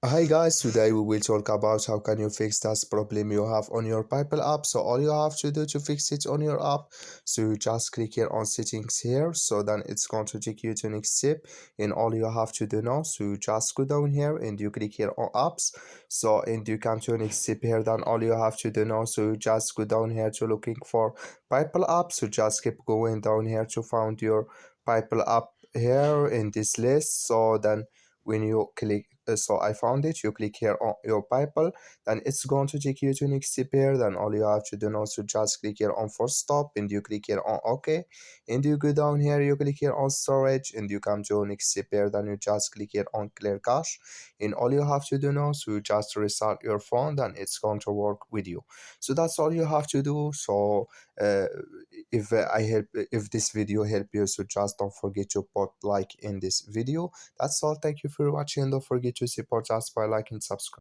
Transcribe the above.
Hi guys, today we will talk about how can you fix that problem you have on your PayPal app. So all you have to do to fix it on your app, so you just click here on settings here, so then it's going to take you to next step. And all you have to do now, so you just go down here and you click here on apps, so and you come to next step here. Then all you have to do now, so you just go down here to looking for PayPal app, so just keep going down here to find your PayPal app here in this list. So then when you click, so I found it, you click here on your PayPal, then it's going to take you to next step here. Then all you have to do now is to just click here on force stop and you click here on OK, and you go down here, you click here on storage and you come to next step here. Then you just click here on clear cache, and all you have to do now is to just restart your phone, then it's going to work with you. So that's all you have to do. So uh, if this video helped you, so just don't forget to put like in this video. That's all. Thank you for watching. Don't forget to support us by liking, subscribe.